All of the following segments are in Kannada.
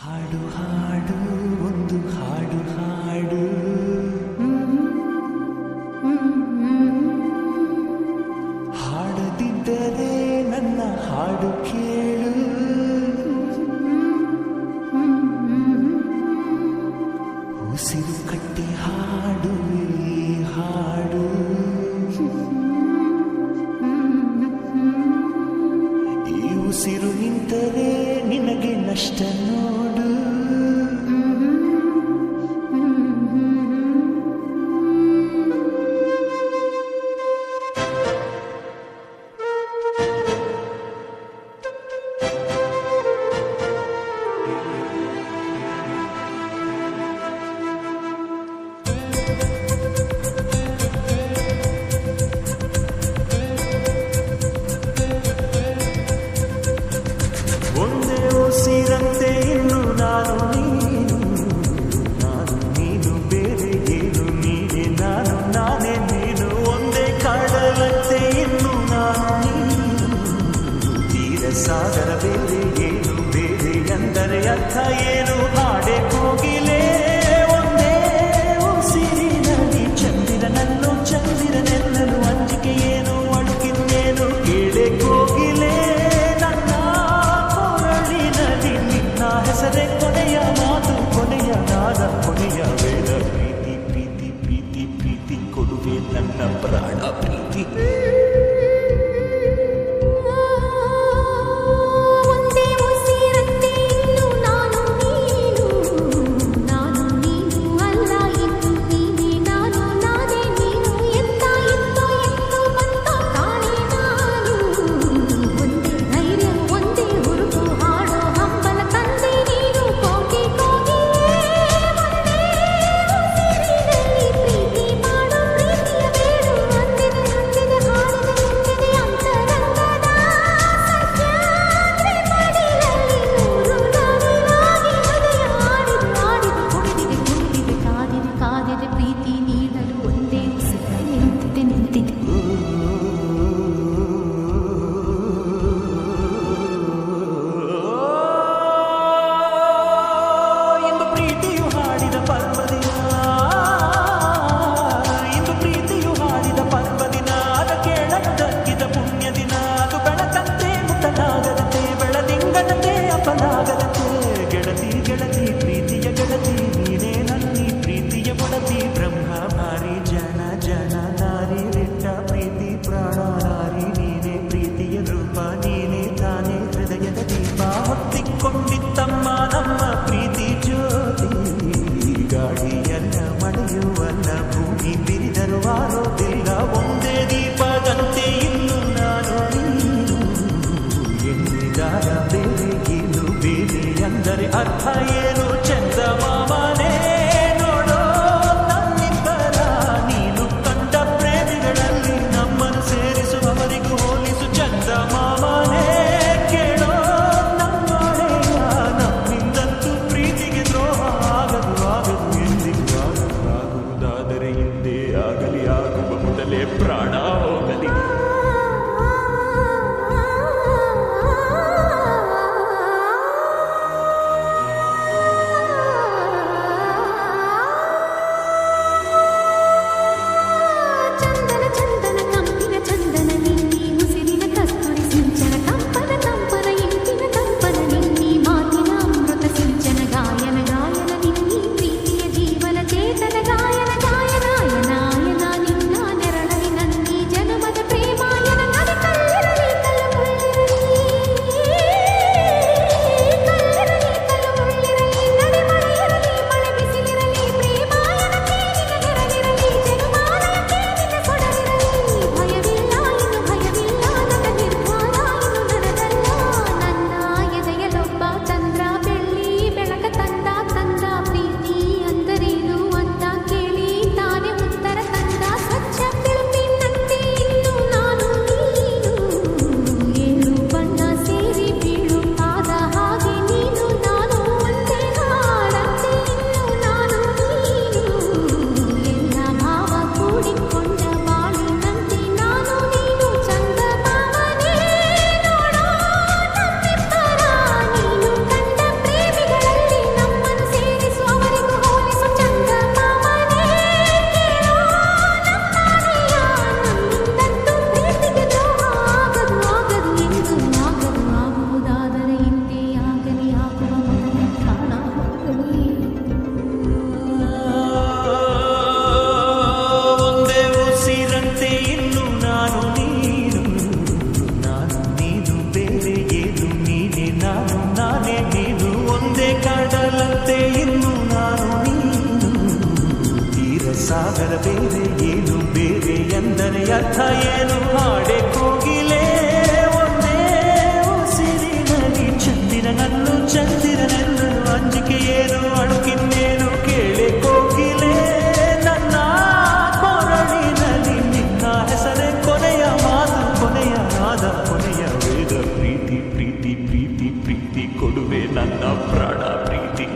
ಹಾಡು ಹಾಡು ಒಂದು ಹಾಡು ಹಾಡು ಹಾಡದಿದ್ದರೆ ನನ್ನ ಹಾಡು ಕೇಳು ಉಸಿರು ಕಟ್ಟಿ ಹಾಡು ಹಾಡು ಈ ಉಸಿರು ನಿಂತರೆ ನಿನಗೆ ನಷ್ಟ ನೋಡು ಒಂದೇ ಉಸಿರಂತೆ ಇನ್ನು ನಾನು ನೀನು ಬೇರೆ ಏನು ನೀನೆ ನಾನು ನಾನೇ ನೀನು ಒಂದೇ ಕಾಡಲಂತೆ ಇನ್ನು ನಾನು ತೀರ ಸಾಗರ ಬೇರೆ ಏನು ಬೇರೆ ಎಂದರೆ ಅರ್ಥ ಏನು ಹಾಡೆ ಕೋಗಿಲೆ ಒಂದೇ ಉಸಿರಿನಲ್ಲಿ ಚಂದಿರನನ್ನು ಚಂದಿರನೆಲ್ಲನು ಅಂಜಿಕೆ ಏನು ಅಳುಕಿನ್ನೇನು ಕೇಳೆ ಕೋಗಿಲೆ ಹೆಸರೇ ಕೊನೆಯ ಮಾತು ಕೊನೆಯ ನಾದ ಕೊನೆಯ ವೇದ ಪ್ರೀತಿ ಪ್ರೀತಿ ಪ್ರೀತಿ ಪ್ರೀತಿ ಕೊಡುವೆ ನನ್ನ ಪ್ರಾಣ ಪ್ರೀತಿ ಹೊತ್ತಿಕೊಂಡಿತ್ತಮ್ಮ ನಮ್ಮ ಪ್ರೀತಿ ಜ್ಯೋತಿ ಗಾಳಿಯನ್ನ ಮಳೆಯುವನ್ನ ಭೂಮಿ ಬಿರಿದರು ಆರೋದಿಲ್ಲ ಒಂದೇ ದೀಪದಂತೆ ಇನ್ನು ನಾನು ನೀನು ಎನ್ನಿಗಾರ ಬೇರೆ ಏನು ಬೇರೆ ಅಂದರೆ ಅರ್ಥ ಏನು ಚಂದ ಮಾಮನೇ ನೋಡೋ ನನ್ನಿಬ್ಬರ ನೀನು ಕಂಡ ಪ್ರೇಮಿಗಳಲ್ಲಿ ನಮ್ಮನ್ನು ಸೇರಿಸುವವರಿಗೂ ಹೋಲಿಸು ಚಂದ ಮಾಮನೇ ಪ್ರಾಣ ಹೋಗಲಿ ಸಾಗರ ಬೇರೆ ಏನು ಬೇರೆ ಎಂದರೆ ಅರ್ಥ ಏನು ಹಾಡೆ ಕೋಗಿಲೆ ಒಂದೇ ಉಸಿರಿನಲ್ಲಿ ಚಂದಿರನನ್ನು ಚಂದಿರನೆಲ್ಲೂ ಅಂಜಿಕೆ ಏನು ಅಳುಕಿನ್ನೇನು ಕೇಳೆ ಕೋಗಿಲೆ ನನ್ನ ಕೊರಳಿನಲ್ಲಿ ನಿನ್ನ ಹೆಸರೇ ಕೊನೆಯ ಮಾತು ಕೊನೆಯ ನಾದ ಕೊನೆಯ ವೇದ ಪ್ರೀತಿ ಪ್ರೀತಿ ಪ್ರೀತಿ ಪ್ರೀತಿ ಕೊಡುವೆ ನನ್ನ ಪ್ರಾಣ ಪ್ರೀತಿ.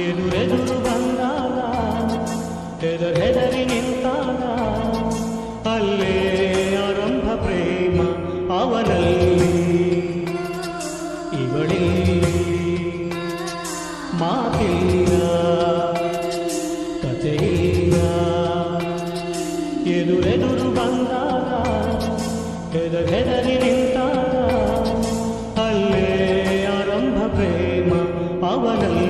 ಎದುರೆದುರು ಬಂದಾಗ ಹೆದರಿ ನಿಂತ ಮಾತಿಲ್ಲ ಕಥೆಯಿಲ್ಲ ಎದುರೆದುರು ಬಂದಾಗ ಹೆದರಿ ನಿಂತಾಗ ಅಲ್ಲೇ ಆರಂಭ ಪ್ರೇಮ ಅವನಲ್ಲಿ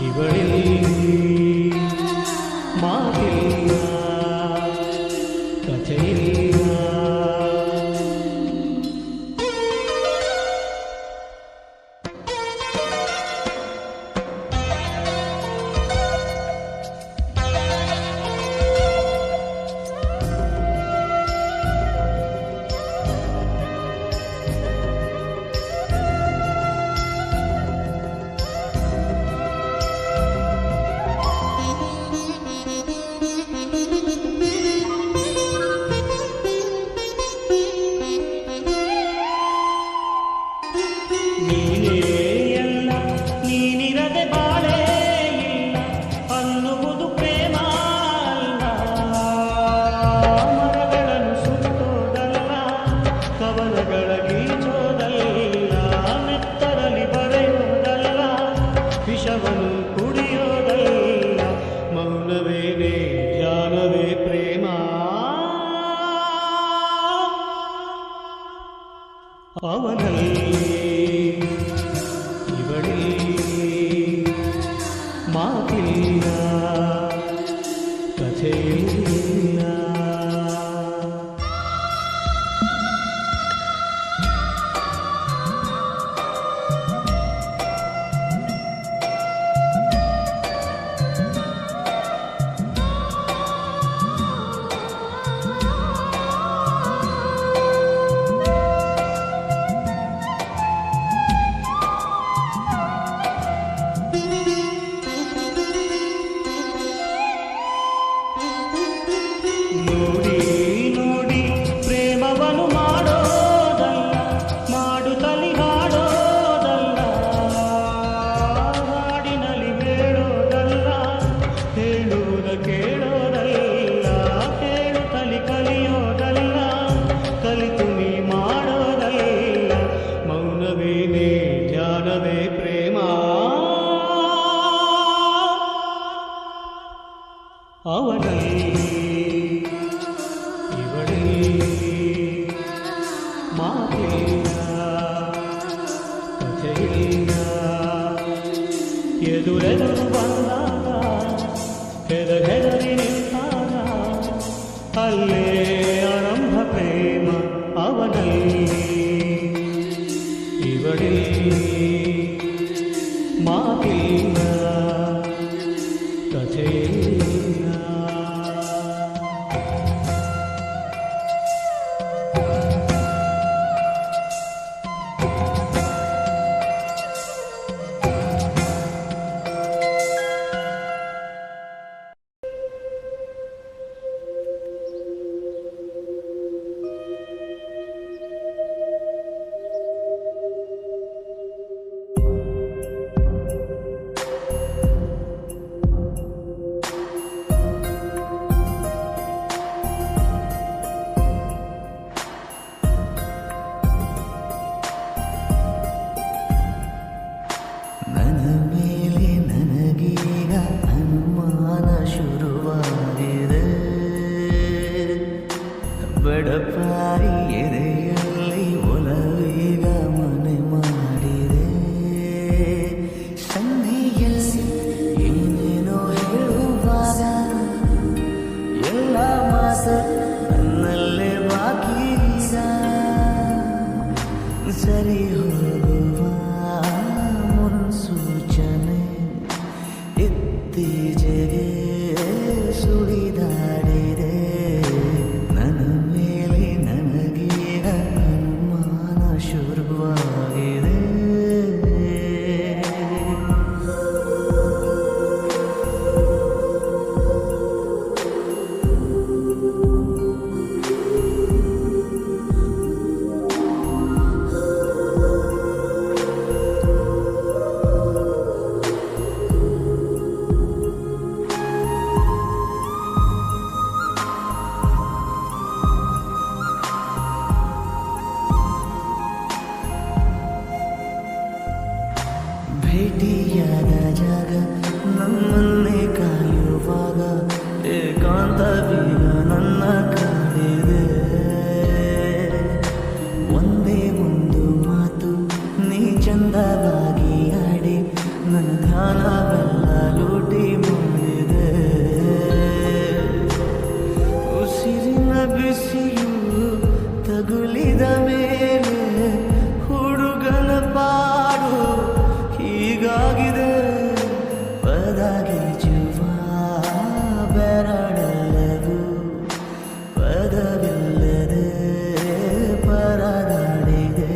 ಇವಳಲ್ಲಿ ಮಾತಿಲ್ಲ ಕಥೆಯಿಲ್ಲ ಅವನಲ್ಲಿ ಇವಳಲ್ಲಿ ಮಾತಿಲ್ಲ ಕಥೆಯಿಲ್ಲ ಅವನಲ್ಲಿ ಇವಳಲ್ಲಿ ಮಾತಿಲ್ಲ ಕಥೆಯಿಲ್ಲ ಎದುರೆದುರು ಬಂದಾಗ ಹೆದರಿ ನಿಂತಾಗ ಅಲ್ಲೇ ಆರಂಭ ಪ್ರೇಮ ಅವನಲ್ಲಿ ಇವಳಲ್ಲಿ ಮಾತಿಲ್ಲ ಕಥೆಯಿಲ್ಲ ಭೇಟಿಯಾದ ಜಾಗ ನಮ್ಮನ್ನೇ ಕಾಯುವಾಗ ಏಕಾಂತವೀಗ ನನ್ನ ಕಾಡಿದೆ. ಒಂದೇ ಒಂದು ಮಾತು ನೀ ಚಂದವಾಗಿ ಆಡಿ ನನ್ನ ಧ್ಯಾನವೆಲ್ಲ ಲೂಟಿ ಮಾಡಿದೆ. ಉಸಿರಿನ ಬಿಸಿಯು ತಗುಲಿದ ಮೇಲೆ ಹುಡುಗನ ಪಾಡು ಹೀಗಾಗಿದೆ. ಪದಗಿಜುವ ಬೆರಳೆಲ್ಲದು ಪದವಿಲ್ಲದೆ ಪರದಾಡಿದೆ.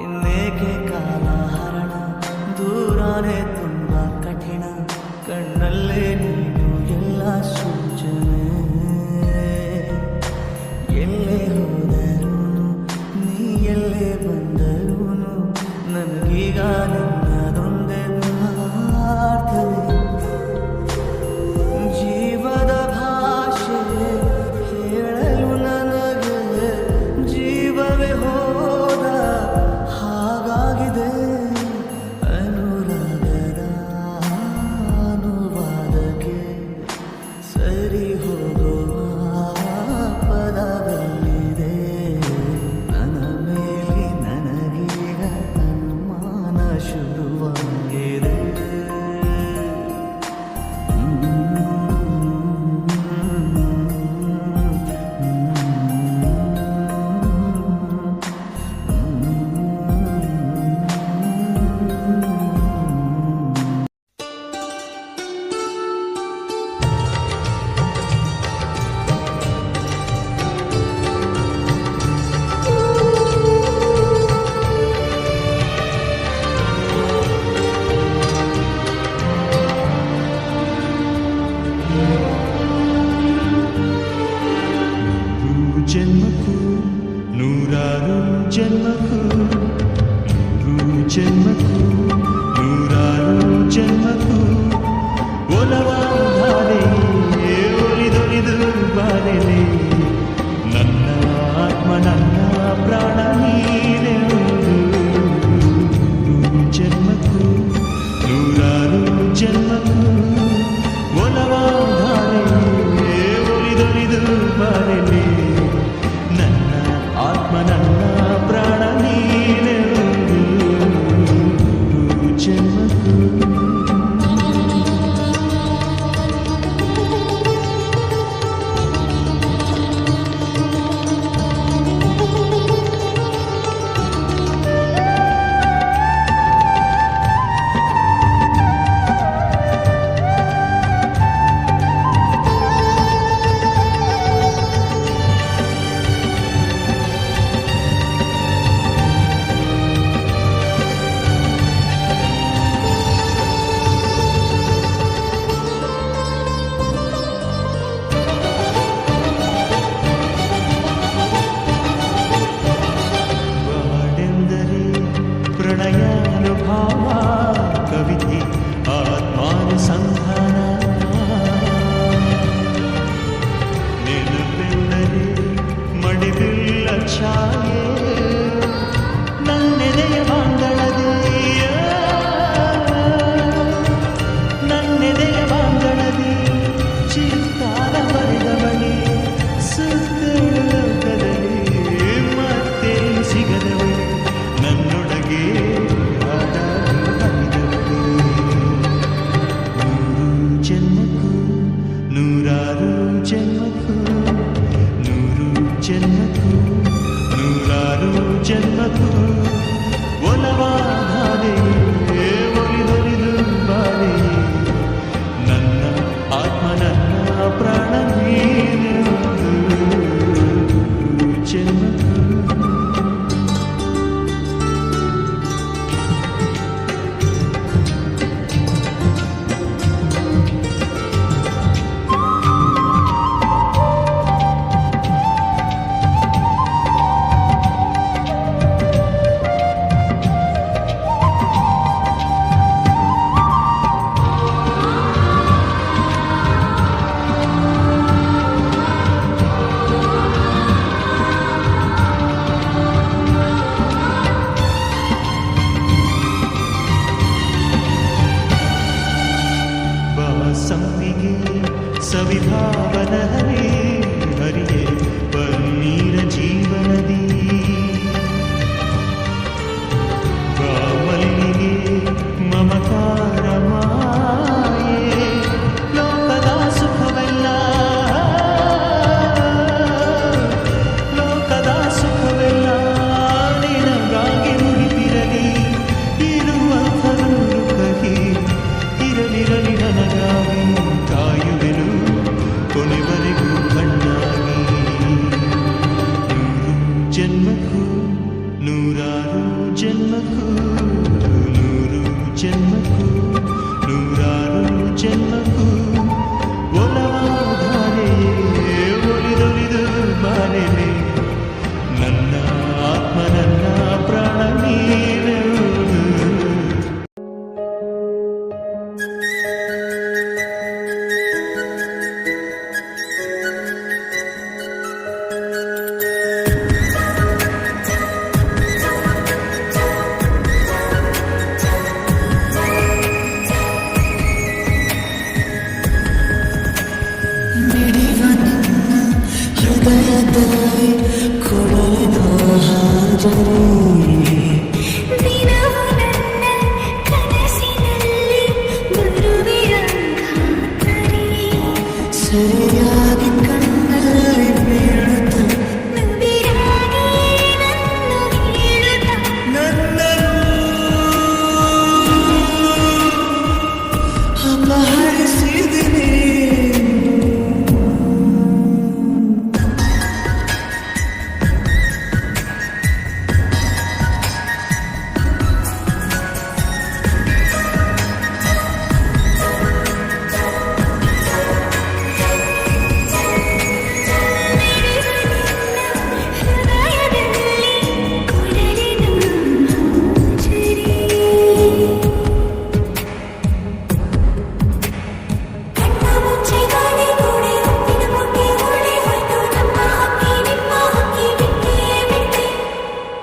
ಇನ್ನೇಕೆ ಕಾಲ ಹರಣ ದೂರನೇ ತುಂಬ ಕಠಿಣ. ಕಣ್ಣಲ್ಲೇ ನೀನು ಎಲ್ಲ ಸೂಚನೆ. ಎಲ್ಲೇ ಹೋದರೂ ನೀ ಎಲ್ಲೇ ಬಂದರೂ ನನಗೀಗ ನಿನ್ನದೊಂದೇ ಪ್ರಾರ್ಥನೆ. ಜೀವದ ಭಾಷೆ ಹೇಳಲು ನನಗೆ ಜೀವವೇ ಹೋದ ಹಾಗಾಗಿದೆ. ಅನುರಾಗದ ಅನುವಾದಕ್ಕೆ ಸರಿ ಹೋಗುವ ಪದವಲ್ಲಿದೆ. ನನ್ನ ಮೇಲೆ ನನಗೀಗ ಅನುಮಾನ ಶುರುವಾಗಿದೆ. ಜನ್ಮಕ್ಕೂ ನೂರಾರು ಜನ್ಮಕ್ಕೂ ನೂರು ಜನ್ಮಕ್ಕೂ ನೂರಾರು ಜನ್ಮಕ್ಕೂ ಒಲವಾದರೆ ಒಲಿದೊಲಿದು ಬಾರಲಿ. ನನ್ನ ಆತ್ಮ ನನ್ನ ಪ್ರಾಣ ನೀನೆಂದು. ನೂರು ಜನ್ಮಕ್ಕೂ ನೂರಾರು ಜನ್ಮಕ್ಕೂ ಒಲವಾದರೆ ಒಲಿದೊಲಿದು ಬಾರಲಿ. ನನ್ನ ಆತ್ಮ ನನ್ನ ಪ್ರಾಣ ನೀನೆಂದು. ಜನ್ಮಕ್ಕೂ ಜನ್ಮಕ್ಕೂ ನೂರಾರು ಜನ್ಮಕ್ಕೂ ನೂರು ಜನ್ಮಕ್ಕೂ ನೂರಾರು ಜನ್ಮಕ್ಕೂ ಒಲವಾಧಾರೆಯೇ ಒಲಿದೊಲಿದು ಬಾರೆಲೆ ನನ್ನ ಆತ್ಮ ನನ್ನ ಪ್ರಾಣ ನೀನು ಹೃದಯದಲ್ಲಿ ಕೊಡಲಿನ ಹಾಜರಿ ದಿನವೂ ನನ್ನ ಕನಸಿನಲ್ಲಿ ಬರುವಿರ ಖಾತರಿ ಸರಿಯಾಗಿ ಕಣ್ಣಲ್ಲಿ ಬೀಳುತ್ತ ನುಡಿರಾಗಿ ನನ್ನು ಹೇಳುತ್ತ ನನ್ನನ್ನು ಅಪಹರಿಸಿದಿನಿ ಹೃದಯದಲ್ಲಿ ಕೊಡಲಿನ ಹಾಜರಿ ಕಣ್ಣ ಮುಚ್ಚಿ ಗಾಳಿ ಗೂಡೆ ಉಪ್ಪಿನ ಮುಟ್ಟಿ ಓಡಿ ಹೋಯ್ತು ನಮ್ಮ ಹಕ್ಕಿ ನಿಮ್ಮ ಹಕ್ಕಿ ಬಿಟ್ಟೇ ಬಿಟ್ಟೆ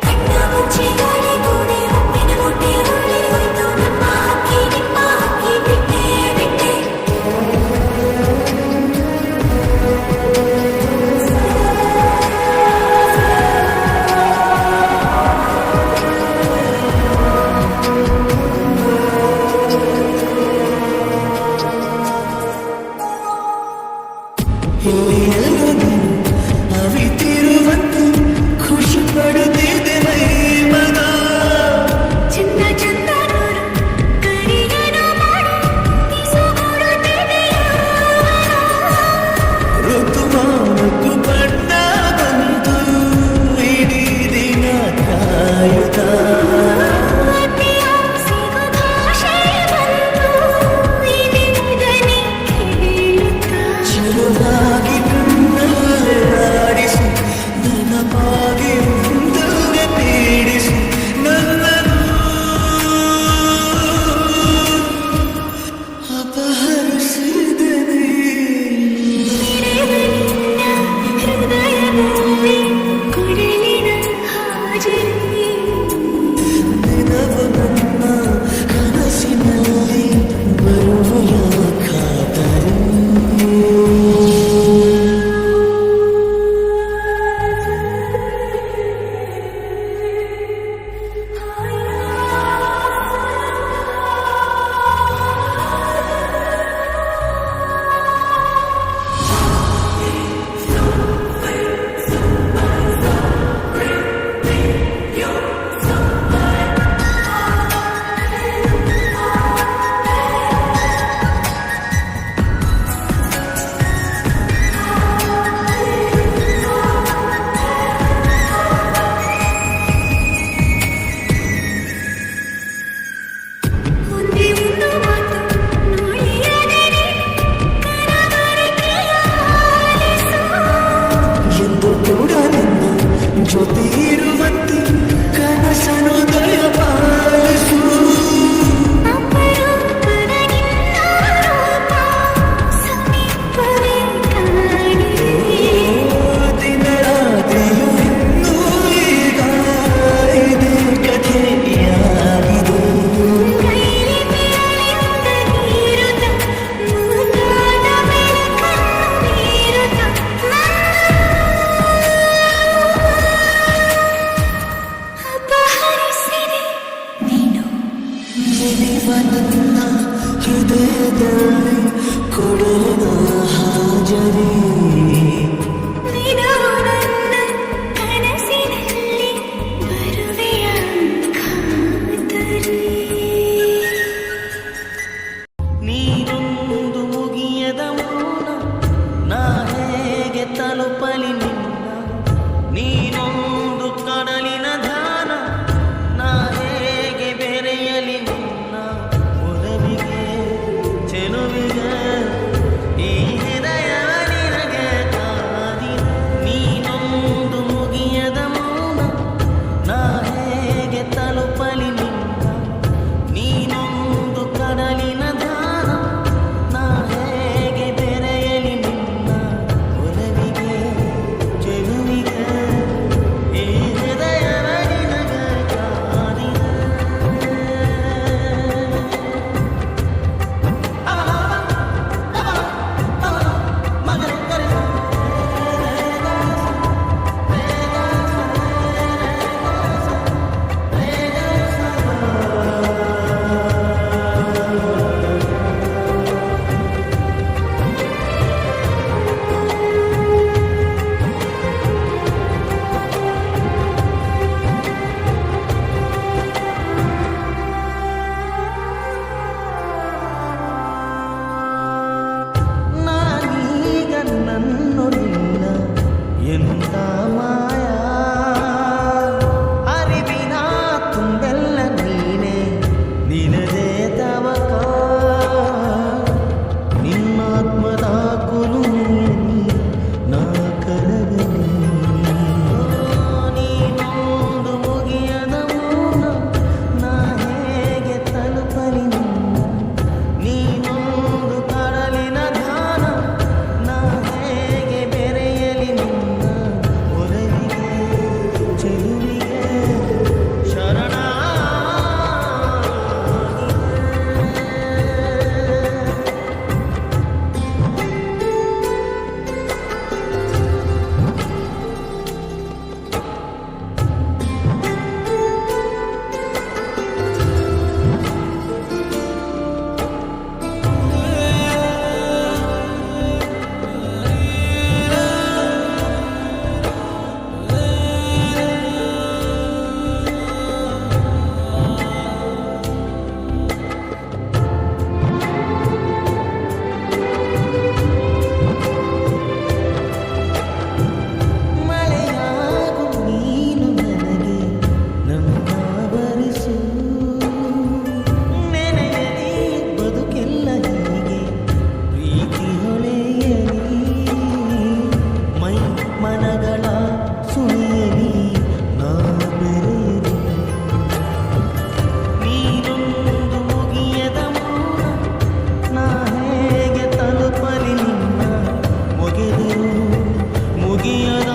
ಕಣ್ಣ ಮುಚ್ಚಿ ಗಾಳಿ ಗೂಡೆ ಉಪ್ಪಿನ ಮುಟ್ಟಿ ಓಡಿ ಹೋಯ್ತು ನಮ್ಮ ಹಕ್ಕಿ ನಿಮ್ಮ ಹಕ್ಕಿ ಬಿಟ್ಟೇ ಬಿಟ್ಟೆ ಇಲ್ಲಿ ಎಲ್ಲರೂ ಅವಿತಿರುವಂತೆ ಖುಷಿ ಪಡುತ್ತಿದೆ ಮೈ ಮನ ಚಂದ ಚಂದ ನೋಡು ಕರಿಯನು ಮಾಡು ಕಿಸುಗೊಡುತ್ತಿದೆಯ ಋತುಮಾನಕ್ಕೂ ಬಣ್ಣ ಬಂತು ಇಡೀ ದಿನ ಕಾಯುತ್ತ ಅತಿಯಾಸೆಗೂ ಭಾಷೆ ಬಂತು ಇನಿಂದನೇ ಕೇಳುತ್ತ ಚೆಲುವಾಗಿ ಕಣ್ಣಲ್ಲೇ ಆಡಿಸಿ ನೆನಪಾಗಿ ಮುಂದೆ ಪೀಡಿಸಿ ನನ್ನನ್ನು ಅಪಹರಿಸಿದೆನೆ ನಿನ್ನ ಹೃದಯದಲ್ಲಿ ಕೊಡಲಿನ ಹಾಜರಿ ದಿನವ ನನ್ನ ಕನಸಿನಲ್ಲಿ ಬರುವೆಯ ಖಾತರಿ ಒಂದೇ ಒಂದು ಮಾತು ನುಡಿಯದೆ ಕನವರಿಕೆಯ ಆಲಿಸು ಎಂದು ಕೂಡ ನಿನ್ನ ಜೊತೆ ಇರುವಂತೆ ಕನಸನು ದಯಪಾಲಿಸು ಅಪರೂಪದ ನಿನ್ನ ರೂಪ ಸಮೀಪವೇ ಕಾಣಿದೆ ದಿನರಾತ್ರಿಯು ಇನ್ನೂ ಈಗ ಇದೇ ಕಥೆಯಾಗಿದೆ ಕೈಲಿ ಮೇಲಿಂದ ನೀರುತ್ತ ಮುದ್ದಾದ ಬೆಳಕನ್ನು ಬೀರುತ್ತ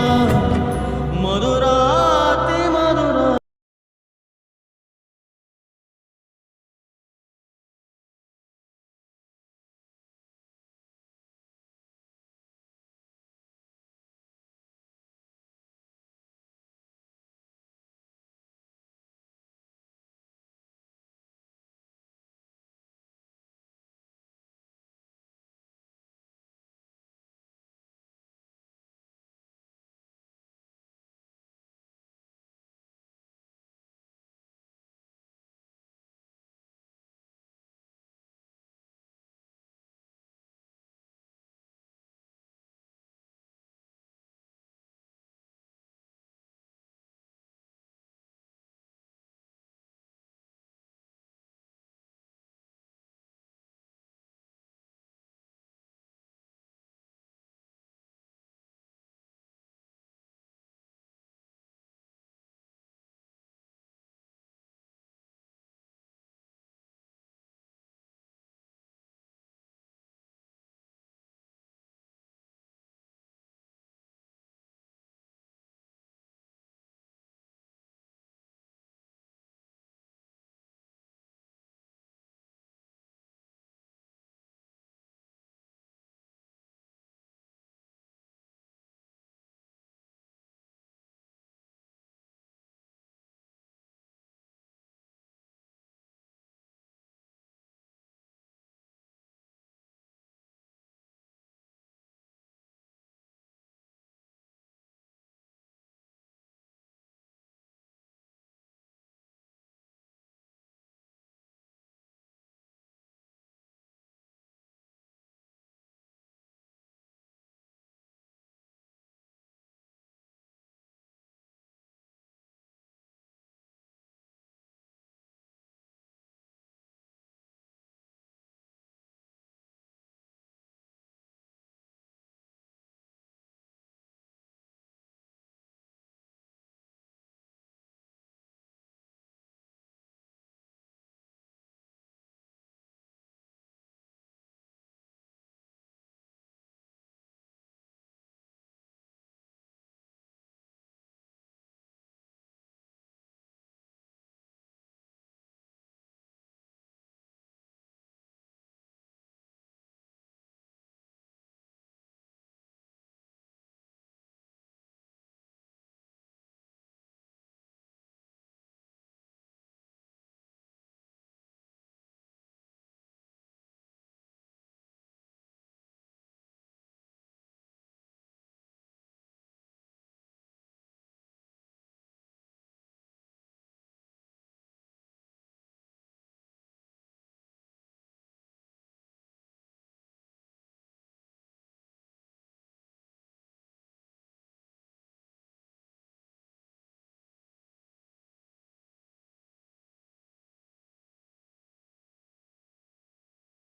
ಆ